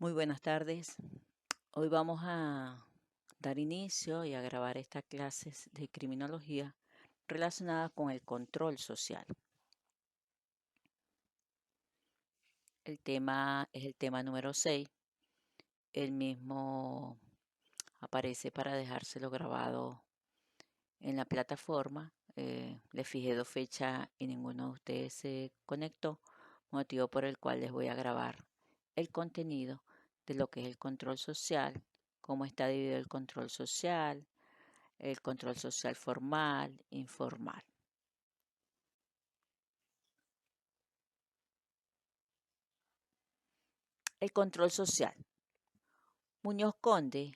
Muy buenas tardes. Hoy vamos a dar inicio y a grabar estas clases de criminología relacionadas con el control social. El tema es el tema número 6. El mismo aparece para dejárselo grabado en la plataforma. Le fijé 2 fechas y ninguno de ustedes se conectó, motivo por el cual les voy a grabar el contenido de lo que es el control social, cómo está dividido el control social formal, informal. El control social. Muñoz Conde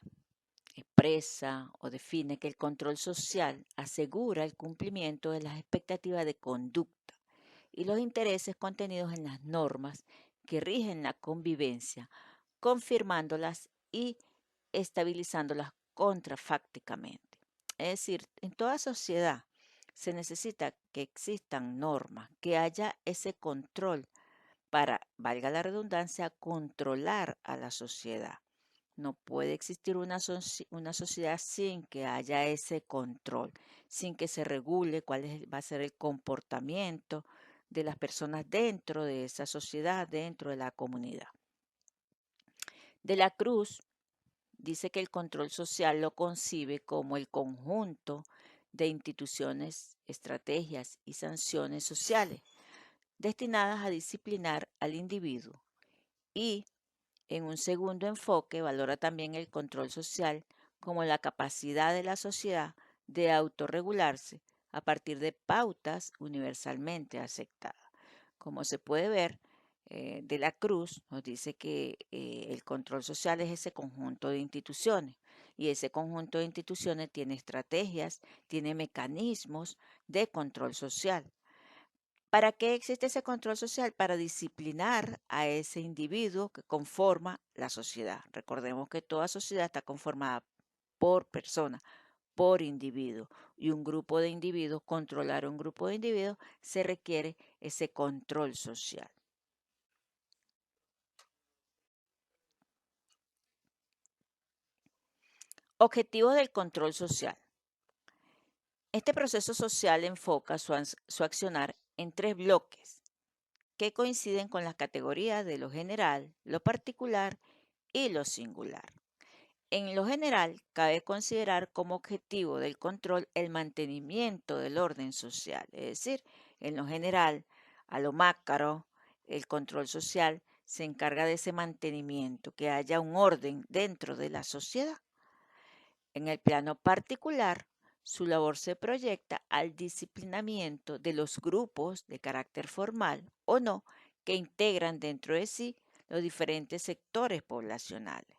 expresa o define que el control social asegura el cumplimiento de las expectativas de conducta y los intereses contenidos en las normas que rigen la convivencia, confirmándolas y estabilizándolas contrafácticamente. Es decir, en toda sociedad se necesita que existan normas, que haya ese control para, valga la redundancia, controlar a la sociedad. No puede existir una sociedad sin que haya ese control, sin que se regule va a ser el comportamiento de las personas dentro de esa sociedad, dentro de la comunidad. De la Cruz dice que el control social lo concibe como el conjunto de instituciones, estrategias y sanciones sociales destinadas a disciplinar al individuo y, en un segundo enfoque, valora también el control social como la capacidad de la sociedad de autorregularse a partir de pautas universalmente aceptadas. Como se puede ver, de la Cruz nos dice que el control social es ese conjunto de instituciones y ese conjunto de instituciones tiene estrategias, tiene mecanismos de control social. ¿Para qué existe ese control social? Para disciplinar a ese individuo que conforma la sociedad. Recordemos que toda sociedad está conformada por personas, por individuos. Y un grupo de individuos, controlar a un grupo de individuos, se requiere ese control social. Objetivos del control social. Este proceso social enfoca su accionar en 3 bloques que coinciden con las categorías de lo general, lo particular y lo singular. En lo general, cabe considerar como objetivo del control el mantenimiento del orden social, es decir, en lo general, a lo macro, el control social se encarga de ese mantenimiento, que haya un orden dentro de la sociedad. En el plano particular, su labor se proyecta al disciplinamiento de los grupos de carácter formal o no que integran dentro de sí los diferentes sectores poblacionales.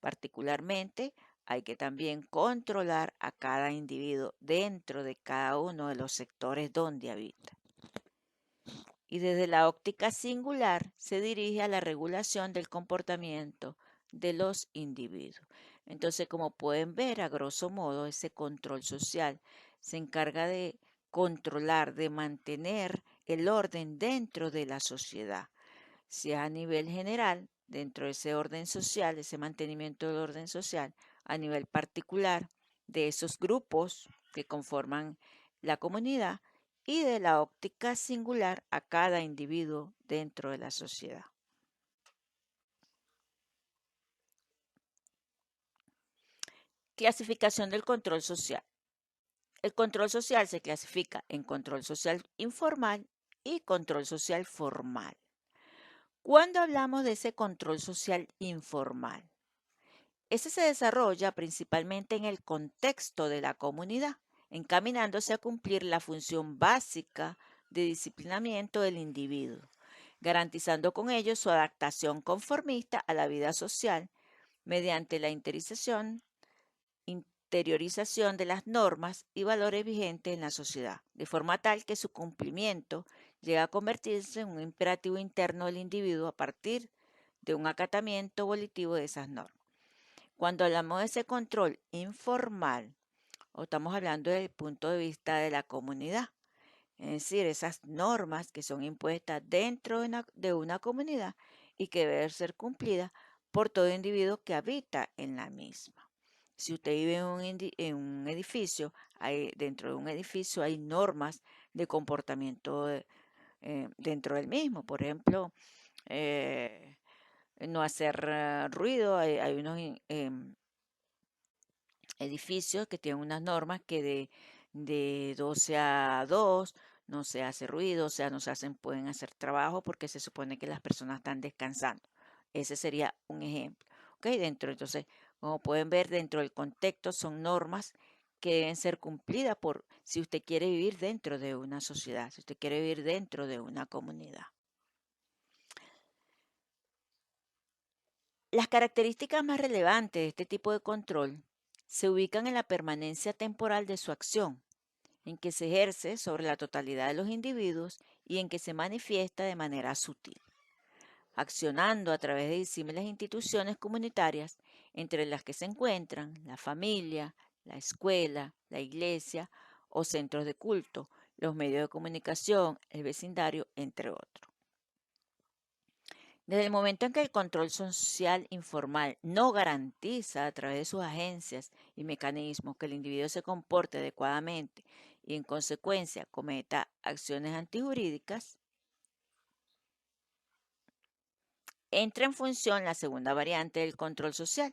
Particularmente, hay que también controlar a cada individuo dentro de cada uno de los sectores donde habita. Y desde la óptica singular se dirige a la regulación del comportamiento de los individuos. Entonces, como pueden ver, a grosso modo, ese control social se encarga de controlar, de mantener el orden dentro de la sociedad. Si es a nivel general, dentro de ese orden social, ese mantenimiento del orden social, a nivel particular de esos grupos que conforman la comunidad y de la óptica singular a cada individuo dentro de la sociedad. Clasificación del control social. El control social se clasifica en control social informal y control social formal. ¿Cuándo hablamos de ese control social informal? Ese se desarrolla principalmente en el contexto de la comunidad, encaminándose a cumplir la función básica de disciplinamiento del individuo, garantizando con ello su adaptación conformista a la vida social mediante la interiorización de las normas y valores vigentes en la sociedad, de forma tal que su cumplimiento llega a convertirse en un imperativo interno del individuo a partir de un acatamiento volitivo de esas normas. Cuando hablamos de ese control informal, o estamos hablando desde el punto de vista de la comunidad, es decir, esas normas que son impuestas dentro de una comunidad y que deben ser cumplidas por todo individuo que habita en la misma. Si usted vive en un edificio, dentro de un edificio hay normas de comportamiento dentro del mismo. Por ejemplo, eh, no hacer ruido. Hay unos edificios que tienen unas normas que de 12 a 2 no se hace ruido, o sea, pueden hacer trabajo porque se supone que las personas están descansando. Ese sería un ejemplo. ¿Ok? Entonces, como pueden ver, dentro del contexto son normas que deben ser cumplidas por si usted quiere vivir dentro de una sociedad, si usted quiere vivir dentro de una comunidad. Las características más relevantes de este tipo de control se ubican en la permanencia temporal de su acción, en que se ejerce sobre la totalidad de los individuos y en que se manifiesta de manera sutil, accionando a través de disímiles instituciones comunitarias, entre las que se encuentran la familia, la escuela, la iglesia o centros de culto, los medios de comunicación, el vecindario, entre otros. Desde el momento en que el control social informal no garantiza a través de sus agencias y mecanismos que el individuo se comporte adecuadamente y en consecuencia cometa acciones antijurídicas, entra en función la segunda variante del control social,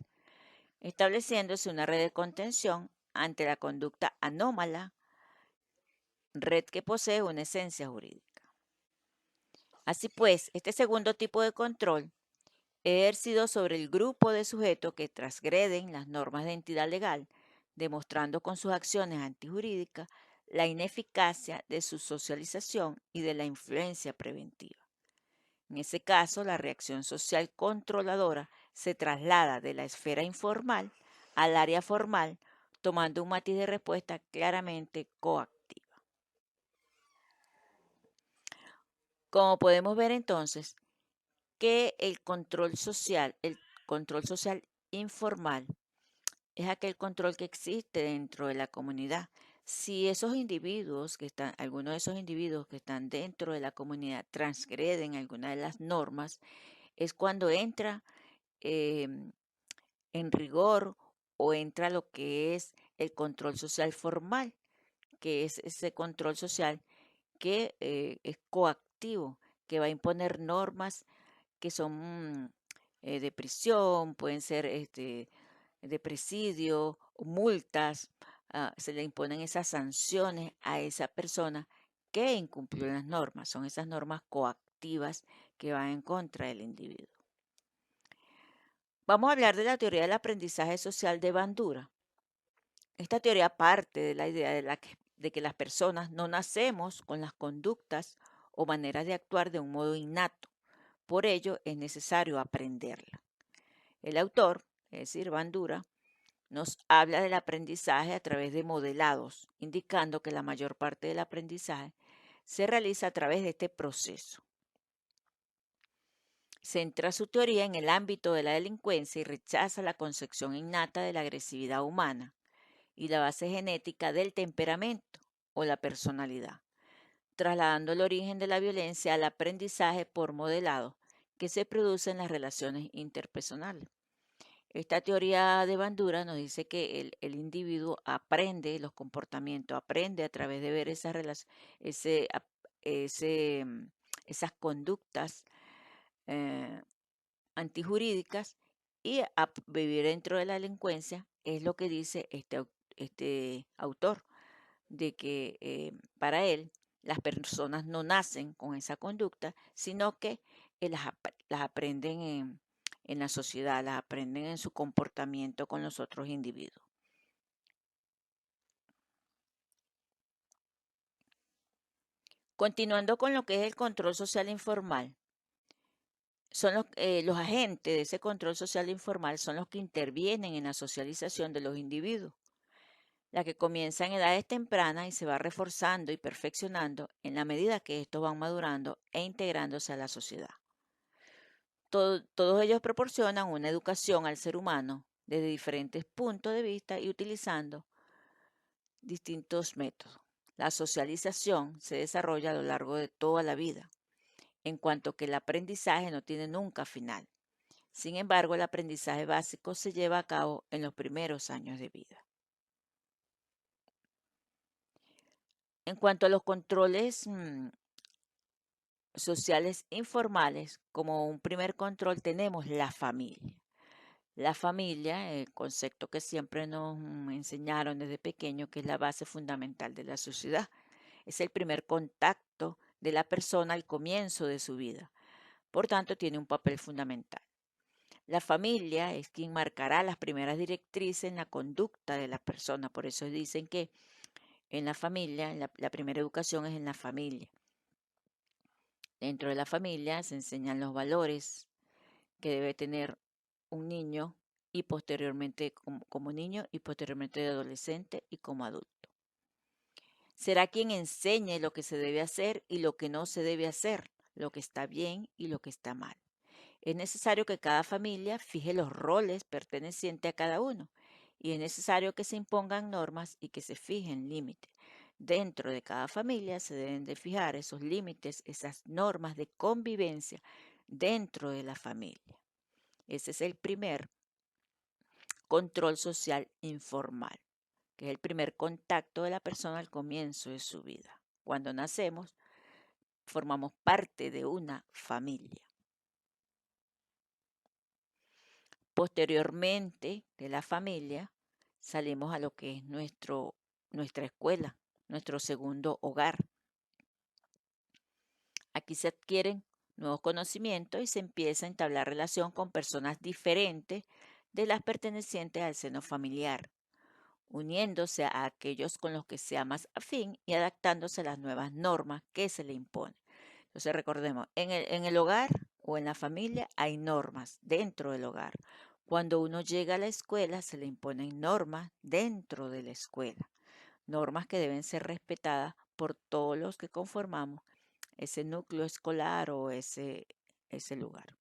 estableciéndose una red de contención ante la conducta anómala, red que posee una esencia jurídica. Así pues, este segundo tipo de control ejercido sobre el grupo de sujetos que transgreden las normas de entidad legal, demostrando con sus acciones antijurídicas la ineficacia de su socialización y de la influencia preventiva. En ese caso, la reacción social controladora se traslada de la esfera informal al área formal, tomando un matiz de respuesta claramente coactiva. Como podemos ver entonces, que el control social informal, es aquel control que existe dentro de la comunidad. Si esos individuos que están, algunos de esos individuos que están dentro de la comunidad transgreden alguna de las normas, es cuando entra eh, en rigor o entra lo que es el control social formal, que es ese control social que es coactivo, que va a imponer normas que son de prisión, pueden ser de presidio, multas, se le imponen esas sanciones a esa persona que incumplió las normas. Son esas normas coactivas que van en contra del individuo. Vamos a hablar de la teoría del aprendizaje social de Bandura. Esta teoría parte de la idea de que las personas no nacemos con las conductas o maneras de actuar de un modo innato. Por ello es necesario aprenderla. El autor, es decir, Bandura, nos habla del aprendizaje a través de modelados, indicando que la mayor parte del aprendizaje se realiza a través de este proceso. Centra su teoría en el ámbito de la delincuencia y rechaza la concepción innata de la agresividad humana y la base genética del temperamento o la personalidad, trasladando el origen de la violencia al aprendizaje por modelado que se produce en las relaciones interpersonales. Esta teoría de Bandura nos dice que el individuo aprende los comportamientos, aprende a través de ver ese, ese, mm, esas conductas eh, antijurídicas y a vivir dentro de la delincuencia, es lo que dice este autor, de que para él las personas no nacen con esa conducta, sino que las aprenden en la sociedad, las aprenden en su comportamiento con los otros individuos. Continuando con lo que es el control social informal, son los agentes de ese control social informal son los que intervienen en la socialización de los individuos, la que comienza en edades tempranas y se va reforzando y perfeccionando en la medida que estos van madurando e integrándose a la sociedad. Todos ellos proporcionan una educación al ser humano desde diferentes puntos de vista y utilizando distintos métodos. La socialización se desarrolla a lo largo de toda la vida, en cuanto que el aprendizaje no tiene nunca final. Sin embargo, el aprendizaje básico se lleva a cabo en los primeros años de vida. En cuanto a los controles sociales informales, como un primer control tenemos la familia. La familia, el concepto que siempre nos enseñaron desde pequeño, que es la base fundamental de la sociedad. Es el primer contacto de la persona al comienzo de su vida. Por tanto, tiene un papel fundamental. La familia es quien marcará las primeras directrices en la conducta de la persona. Por eso dicen que en la familia, la primera educación es en la familia. Dentro de la familia se enseñan los valores que debe tener un niño y posteriormente como niño y posteriormente de adolescente y como adulto. Será quien enseñe lo que se debe hacer y lo que no se debe hacer, lo que está bien y lo que está mal. Es necesario que cada familia fije los roles pertenecientes a cada uno y es necesario que se impongan normas y que se fijen límites. Dentro de cada familia se deben de fijar esos límites, esas normas de convivencia dentro de la familia. Ese es el primer control social informal, que es el primer contacto de la persona al comienzo de su vida. Cuando nacemos, formamos parte de una familia. Posteriormente de la familia, salimos a lo que es nuestra escuela, nuestro segundo hogar. Aquí se adquieren nuevos conocimientos y se empieza a entablar relación con personas diferentes de las pertenecientes al seno familiar, uniéndose a aquellos con los que sea más afín y adaptándose a las nuevas normas que se le imponen. Entonces recordemos, en el hogar o en la familia hay normas dentro del hogar. Cuando uno llega a la escuela se le imponen normas dentro de la escuela, normas que deben ser respetadas por todos los que conformamos ese núcleo escolar o ese lugar.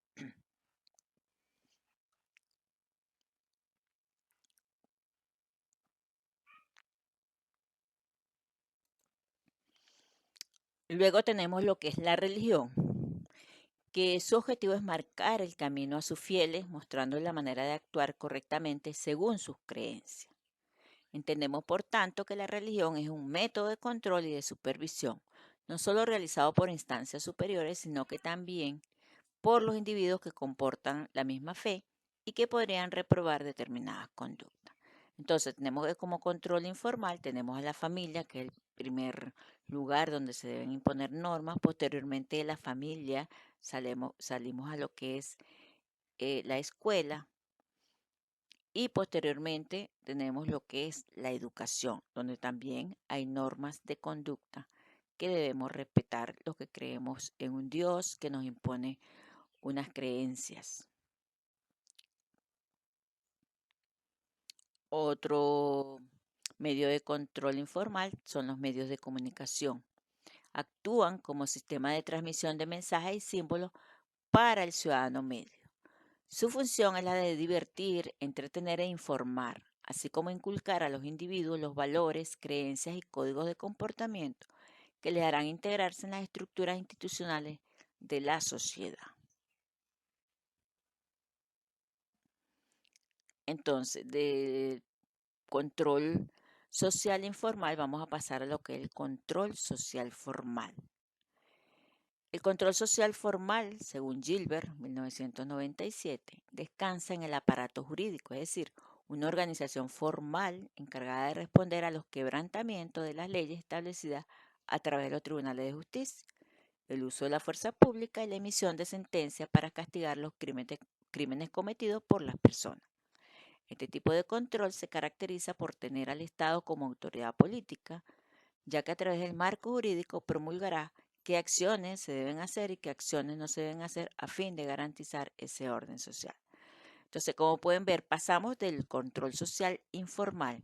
Luego tenemos lo que es la religión, que su objetivo es marcar el camino a sus fieles, mostrando la manera de actuar correctamente según sus creencias. Entendemos, por tanto, que la religión es un método de control y de supervisión, no solo realizado por instancias superiores, sino que también por los individuos que comportan la misma fe y que podrían reprobar determinadas conductas. Entonces, tenemos que como control informal, tenemos a la familia, que es el primer lugar donde se deben imponer normas. Posteriormente de la familia salimos a lo que es la escuela, y posteriormente tenemos lo que es la educación, donde también hay normas de conducta que debemos respetar los que creemos en un Dios que nos impone unas creencias. Otro medio de control informal son los medios de comunicación. Actúan como sistema de transmisión de mensajes y símbolos para el ciudadano medio. Su función es la de divertir, entretener e informar, así como inculcar a los individuos los valores, creencias y códigos de comportamiento que les harán integrarse en las estructuras institucionales de la sociedad. Entonces, de control social informal vamos a pasar a lo que es el control social formal. El control social formal, según Gilbert, 1997, descansa en el aparato jurídico, es decir, una organización formal encargada de responder a los quebrantamientos de las leyes establecidas a través de los tribunales de justicia, el uso de la fuerza pública y la emisión de sentencias para castigar los crímenes cometidos por las personas. Este tipo de control se caracteriza por tener al Estado como autoridad política, ya que a través del marco jurídico promulgará qué acciones se deben hacer y qué acciones no se deben hacer a fin de garantizar ese orden social. Entonces, como pueden ver, pasamos del control social informal,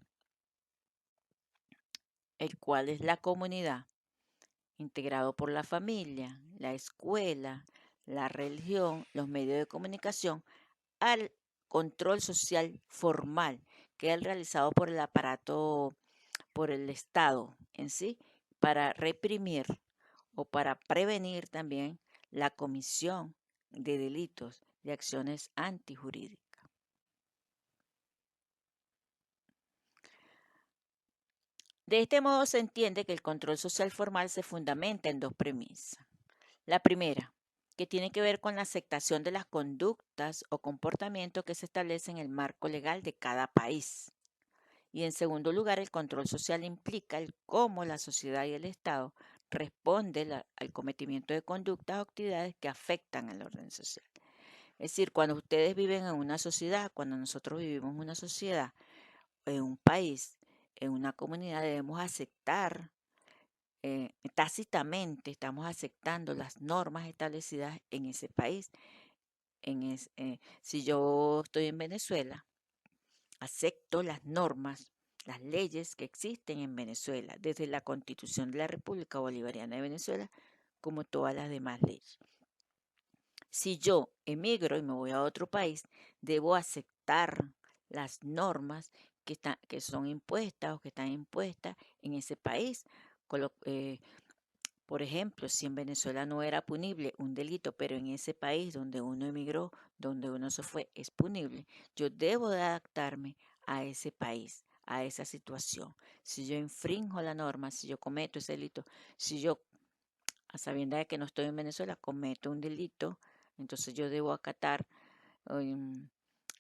el cual es la comunidad, integrado por la familia, la escuela, la religión, los medios de comunicación, al control social formal, que es el realizado por el aparato, por el Estado en sí, para reprimir o para prevenir también la comisión de delitos de acciones antijurídicas. De este modo se entiende que el control social formal se fundamenta en dos premisas. La primera, que tiene que ver con la aceptación de las conductas o comportamientos que se establecen en el marco legal de cada país. Y en segundo lugar, el control social implica el cómo la sociedad y el Estado responden al cometimiento de conductas o actividades que afectan al orden social. Es decir, cuando ustedes viven en una sociedad, cuando nosotros vivimos en una sociedad, en un país, en una comunidad, debemos aceptar tácitamente, estamos aceptando las normas establecidas en ese país. Si yo estoy en Venezuela, acepto las normas, las leyes que existen en Venezuela, desde la Constitución de la República Bolivariana de Venezuela, como todas las demás leyes. Si yo emigro y me voy a otro país, debo aceptar las normas que son impuestas o que están impuestas en ese país. Por ejemplo, si en Venezuela no era punible un delito, pero en ese país donde uno emigró, donde uno se fue, es punible, yo debo de adaptarme a ese país, a esa situación. Si yo infrinjo la norma, si yo cometo ese delito, si yo, a sabiendas de que no estoy en Venezuela, cometo un delito, entonces yo debo acatar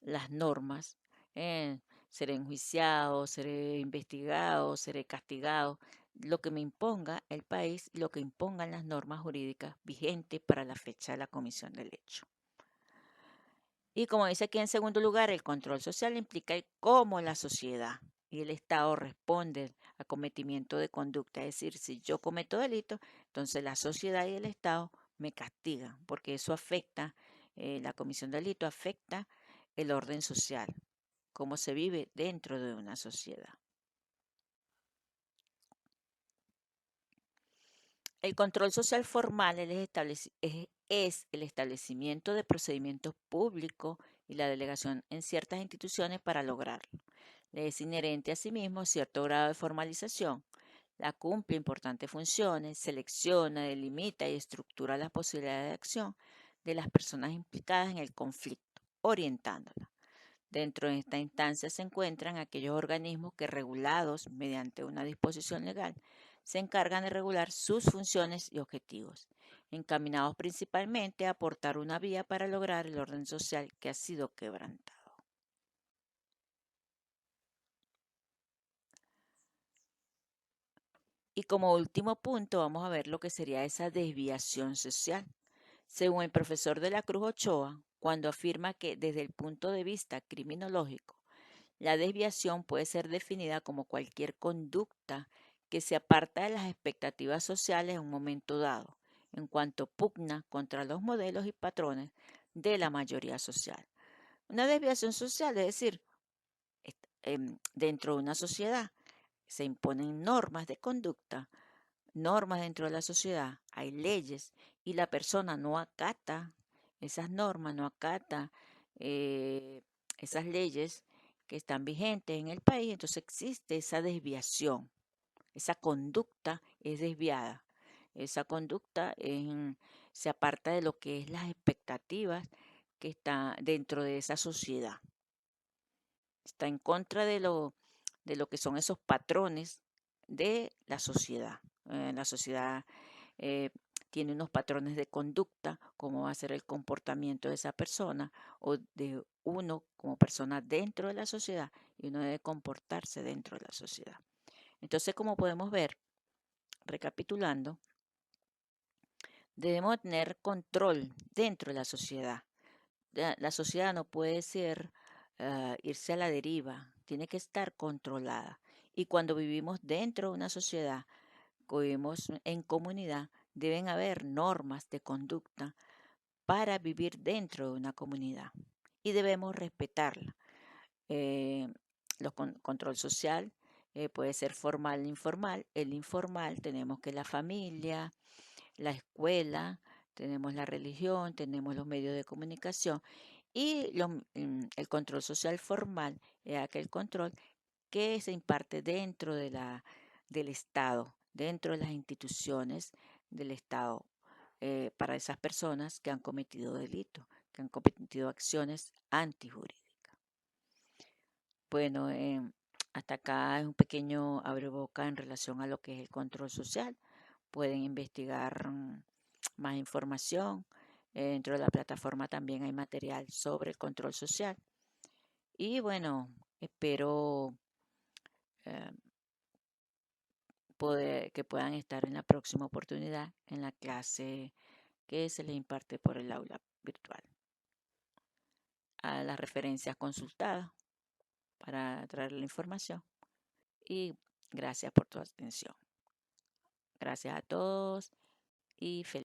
las normas. Seré enjuiciado, seré investigado, seré castigado, lo que me imponga el país, lo que impongan las normas jurídicas vigentes para la fecha de la comisión del hecho. Y como dice aquí en segundo lugar, el control social implica el cómo la sociedad y el Estado responden al cometimiento de conducta. Es decir, si yo cometo delito, entonces la sociedad y el Estado me castigan, porque eso afecta, la comisión de delito afecta el orden social, cómo se vive dentro de una sociedad. El control social formal es el establecimiento de procedimientos públicos y la delegación en ciertas instituciones para lograrlo. Le es inherente a sí mismo cierto grado de formalización. La cumple importantes funciones, selecciona, delimita y estructura las posibilidades de acción de las personas implicadas en el conflicto, orientándolas. Dentro de esta instancia se encuentran aquellos organismos que, regulados mediante una disposición legal, se encargan de regular sus funciones y objetivos, encaminados principalmente a aportar una vía para lograr el orden social que ha sido quebrantado. Y como último punto vamos a ver lo que sería esa desviación social. Según el profesor de la Cruz Ochoa, cuando afirma que desde el punto de vista criminológico, la desviación puede ser definida como cualquier conducta que se aparta de las expectativas sociales en un momento dado, en cuanto pugna contra los modelos y patrones de la mayoría social. Una desviación social, es decir, dentro de una sociedad se imponen normas de conducta, normas dentro de la sociedad, hay leyes y la persona no acata esas normas, no acata eh, esas leyes que están vigentes en el país, entonces existe esa desviación, esa conducta es desviada, esa conducta se aparta de lo que es las expectativas que está dentro de esa sociedad, está en contra de lo que son esos patrones de la sociedad. La sociedad eh, tiene unos patrones de conducta, cómo va a ser el comportamiento de esa persona o de uno como persona dentro de la sociedad, y uno debe comportarse dentro de la sociedad. Entonces, como podemos ver, recapitulando, debemos tener control dentro de la sociedad. La sociedad no puede ser irse a la deriva, tiene que estar controlada. Y cuando vivimos dentro de una sociedad, vivimos en comunidad, deben haber normas de conducta para vivir dentro de una comunidad y debemos respetarla. Control social puede ser formal e informal. El informal tenemos que la familia, la escuela, tenemos la religión, tenemos los medios de comunicación y el control social formal es aquel control que se imparte dentro del Estado, dentro de las instituciones del Estado, para esas personas que han cometido delitos. que han cometido acciones antijurídicas. Bueno, hasta acá es un pequeño abreboca en relación a lo que es el control social. Pueden investigar más información. Dentro de la plataforma también hay material sobre el control social. Y bueno, espero eh, que puedan estar en la próxima oportunidad en la clase que se les imparte por el aula virtual. A las referencias consultadas para traer la información. Y gracias por tu atención. Gracias a todos y feliz.